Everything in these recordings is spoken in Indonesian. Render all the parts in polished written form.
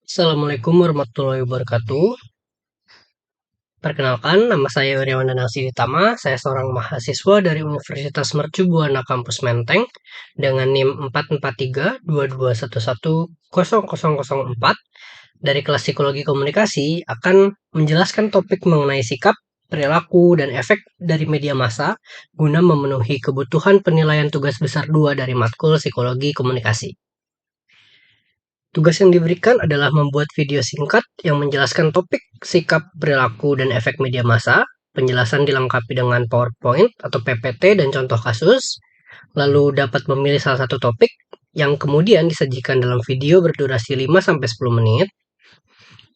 Assalamualaikum warahmatullahi wabarakatuh. Perkenalkan, nama saya Wirawan Danang Siditama. Saya seorang mahasiswa dari Universitas Mercu Buana Kampus Menteng dengan NIM 44322110004 dari kelas Psikologi Komunikasi akan menjelaskan topik mengenai sikap, perilaku, dan efek dari media massa guna memenuhi kebutuhan penilaian tugas besar 2 dari matkul Psikologi Komunikasi. Tugas yang diberikan adalah membuat video singkat yang menjelaskan topik, sikap, perilaku, dan efek media massa. Penjelasan dilengkapi dengan PowerPoint atau PPT dan contoh kasus. Lalu dapat memilih salah satu topik yang kemudian disajikan dalam video berdurasi 5-10 menit.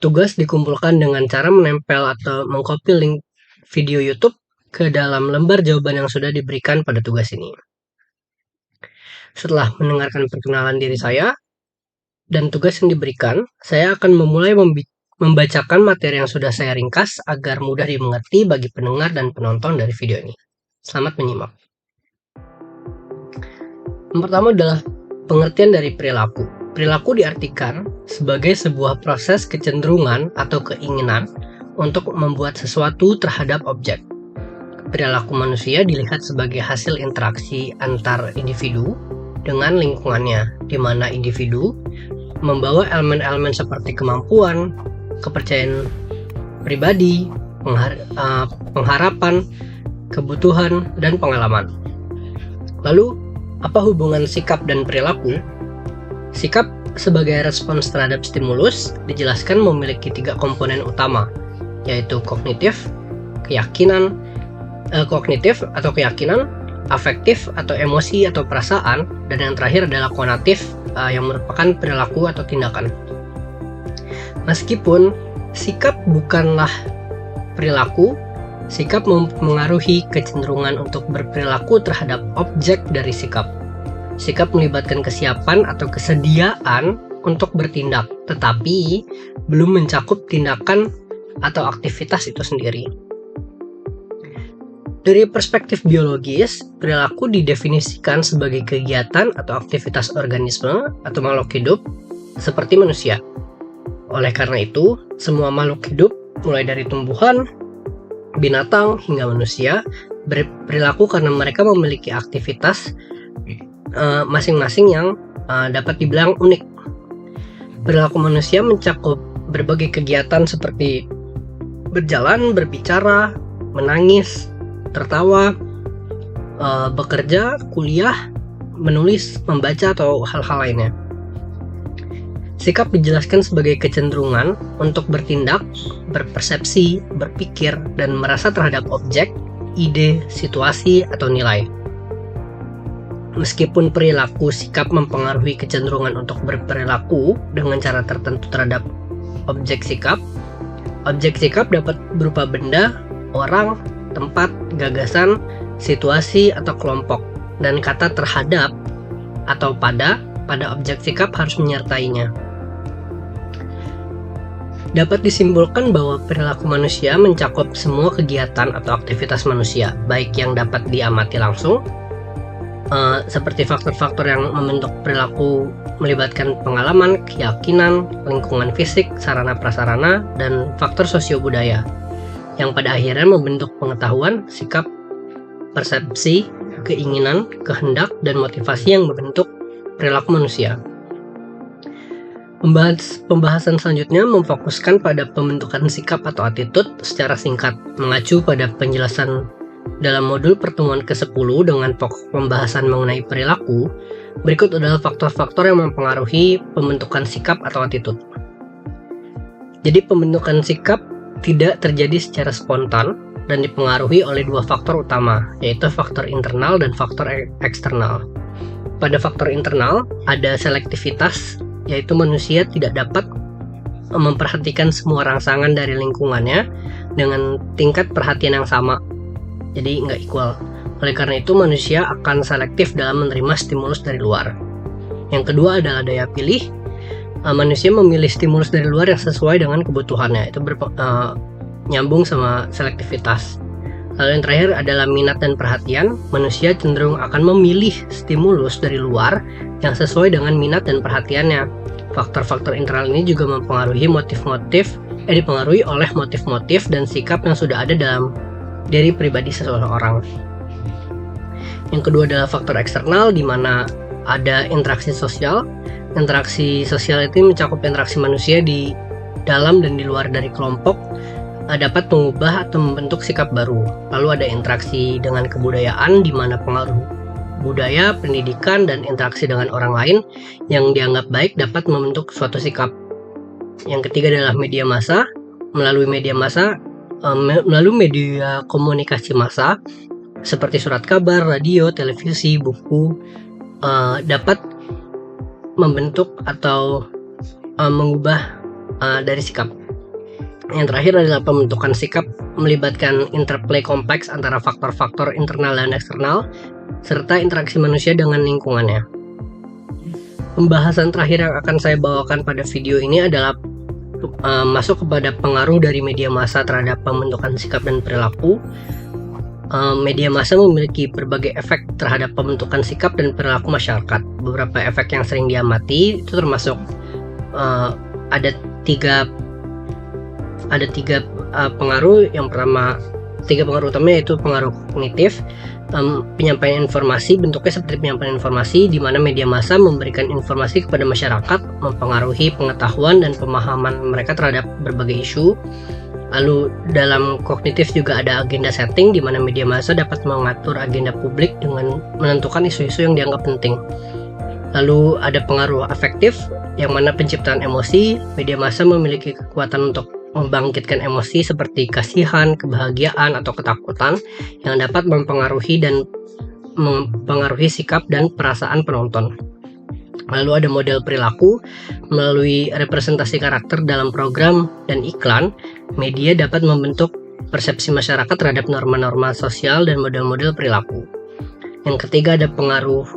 Tugas dikumpulkan dengan cara menempel atau mengcopy link video YouTube ke dalam lembar jawaban yang sudah diberikan pada tugas ini. Setelah mendengarkan perkenalan diri saya dan tugas yang diberikan, saya akan memulai membacakan materi yang sudah saya ringkas agar mudah dimengerti bagi pendengar dan penonton dari video ini. Selamat menyimak. Yang pertama adalah pengertian dari perilaku. Perilaku diartikan sebagai sebuah proses kecenderungan atau keinginan untuk membuat sesuatu terhadap objek. Perilaku manusia dilihat sebagai hasil interaksi antar individu dengan lingkungannya, di mana individu membawa elemen-elemen seperti kemampuan, kepercayaan pribadi, pengharapan, kebutuhan, dan pengalaman. Lalu, apa hubungan sikap dan perilaku? Sikap sebagai respons terhadap stimulus dijelaskan memiliki 3 komponen utama, yaitu kognitif atau keyakinan, afektif atau emosi atau perasaan, dan yang terakhir adalah konatif yang merupakan perilaku atau tindakan. Meskipun sikap bukanlah perilaku, sikap mempengaruhi kecenderungan untuk berperilaku terhadap objek dari sikap. Sikap melibatkan kesiapan atau kesediaan untuk bertindak, tetapi belum mencakup tindakan atau aktivitas itu sendiri. Dari perspektif biologis, perilaku didefinisikan sebagai kegiatan atau aktivitas organisme atau makhluk hidup seperti manusia. Oleh karena itu, semua makhluk hidup, mulai dari tumbuhan, binatang, hingga manusia, berperilaku karena mereka memiliki aktivitas masing-masing yang dapat dibilang unik. Perilaku manusia mencakup berbagai kegiatan seperti berjalan, berbicara, menangis, tertawa, bekerja, kuliah, menulis, membaca, atau hal-hal lainnya. Sikap dijelaskan sebagai kecenderungan untuk bertindak, berpersepsi, berpikir, dan merasa terhadap objek, ide, situasi, atau nilai. Meskipun perilaku sikap mempengaruhi kecenderungan untuk berperilaku dengan cara tertentu terhadap objek sikap dapat berupa benda, orang, tempat, gagasan, situasi, atau kelompok, dan kata terhadap atau pada objek sikap harus menyertainya. Dapat disimpulkan bahwa perilaku manusia mencakup semua kegiatan atau aktivitas manusia, baik yang dapat diamati langsung, seperti faktor-faktor yang membentuk perilaku melibatkan pengalaman, keyakinan, lingkungan fisik, sarana prasarana, dan faktor sosiobudaya, yang pada akhirnya membentuk pengetahuan, sikap, persepsi, keinginan, kehendak, dan motivasi yang membentuk perilaku manusia. Pembahasan selanjutnya memfokuskan pada pembentukan sikap atau attitude secara singkat, mengacu pada penjelasan dalam modul pertemuan ke-10 dengan pokok pembahasan mengenai perilaku. Berikut adalah faktor-faktor yang mempengaruhi pembentukan sikap atau attitude. Jadi pembentukan sikap tidak terjadi secara spontan dan dipengaruhi oleh 2 faktor utama, yaitu faktor internal dan faktor eksternal. Pada faktor internal ada selektivitas, yaitu manusia tidak dapat memperhatikan semua rangsangan dari lingkungannya dengan tingkat perhatian yang sama, jadi nggak equal. Oleh karena itu manusia akan selektif dalam menerima stimulus dari luar. Yang kedua adalah daya pilih. Manusia memilih stimulus dari luar yang sesuai dengan kebutuhannya, itu nyambung sama selektivitas. Lalu yang terakhir adalah minat dan perhatian. Manusia cenderung akan memilih stimulus dari luar yang sesuai dengan minat dan perhatiannya. Faktor-faktor internal ini juga dipengaruhi oleh motif-motif dan sikap yang sudah ada dalam diri pribadi seseorang. Yang kedua adalah faktor eksternal, di mana ada interaksi sosial. Interaksi sosial itu mencakup interaksi manusia di dalam dan di luar dari kelompok, dapat mengubah atau membentuk sikap baru. Lalu ada interaksi dengan kebudayaan, di mana pengaruh budaya, pendidikan, dan interaksi dengan orang lain yang dianggap baik dapat membentuk suatu sikap. Yang ketiga adalah media massa. Melalui media komunikasi massa seperti surat kabar, radio, televisi, buku, dapat membentuk atau mengubah dari sikap. Yang terakhir adalah pembentukan sikap, melibatkan interplay kompleks antara faktor-faktor internal dan eksternal, serta interaksi manusia dengan lingkungannya. Pembahasan terakhir yang akan saya bawakan pada video ini adalah masuk kepada pengaruh dari media massa terhadap pembentukan sikap dan perilaku. Media massa memiliki berbagai efek terhadap pembentukan sikap dan perilaku masyarakat. Beberapa efek yang sering diamati itu termasuk ada tiga pengaruh. Yang pertama, tiga pengaruh utama yaitu pengaruh kognitif, penyampaian informasi. Bentuknya seperti penyampaian informasi, di mana media massa memberikan informasi kepada masyarakat, mempengaruhi pengetahuan dan pemahaman mereka terhadap berbagai isu. Lalu dalam kognitif juga ada agenda setting, di mana media massa dapat mengatur agenda publik dengan menentukan isu-isu yang dianggap penting. Lalu ada pengaruh afektif, yang mana penciptaan emosi. Media massa memiliki kekuatan untuk membangkitkan emosi seperti kasihan, kebahagiaan, atau ketakutan yang dapat mempengaruhi sikap dan perasaan penonton. Lalu ada model perilaku. Melalui representasi karakter dalam program dan iklan, media dapat membentuk persepsi masyarakat terhadap norma-norma sosial dan model-model perilaku. Yang ketiga ada pengaruh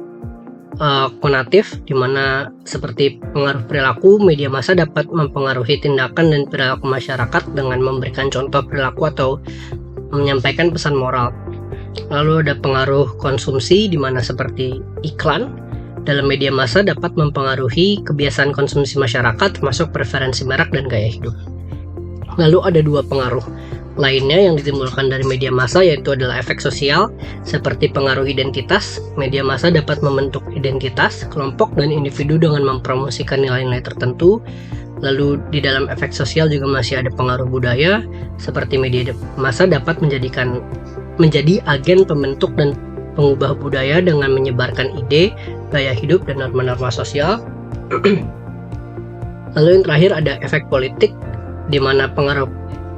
konatif, di mana seperti pengaruh perilaku, media massa dapat mempengaruhi tindakan dan perilaku masyarakat dengan memberikan contoh perilaku atau menyampaikan pesan moral. Lalu ada pengaruh konsumsi, di mana seperti iklan dalam media massa dapat mempengaruhi kebiasaan konsumsi masyarakat, termasuk preferensi merek dan gaya hidup. Lalu ada dua pengaruh lainnya yang ditimbulkan dari media massa, yaitu adalah efek sosial seperti pengaruh identitas. Media massa dapat membentuk identitas kelompok dan individu dengan mempromosikan nilai-nilai tertentu. Lalu di dalam efek sosial juga masih ada pengaruh budaya, seperti media massa dapat menjadi agen pembentuk dan pengubah budaya dengan menyebarkan ide, gaya hidup, dan norma-norma sosial. Lalu yang terakhir ada efek politik, di mana pengaruh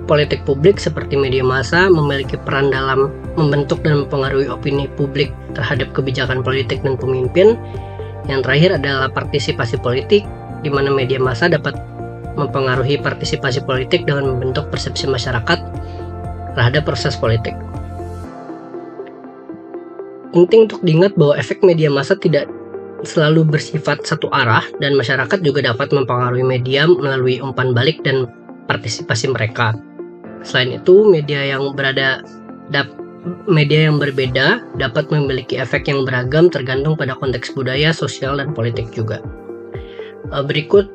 politik publik seperti media massa memiliki peran dalam membentuk dan mempengaruhi opini publik terhadap kebijakan politik dan pemimpin. Yang terakhir adalah partisipasi politik, di mana media massa dapat mempengaruhi partisipasi politik dengan membentuk persepsi masyarakat terhadap proses politik. Penting untuk diingat bahwa efek media massa tidak selalu bersifat satu arah, dan masyarakat juga dapat mempengaruhi media melalui umpan balik dan partisipasi mereka. Selain itu, media yang berbeda dapat memiliki efek yang beragam tergantung pada konteks budaya, sosial, dan politik juga. Berikut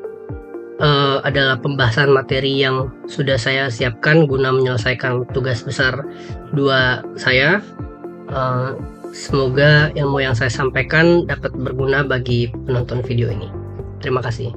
adalah pembahasan materi yang sudah saya siapkan guna menyelesaikan tugas besar 2 saya. Semoga ilmu yang saya sampaikan dapat berguna bagi penonton video ini. Terima kasih.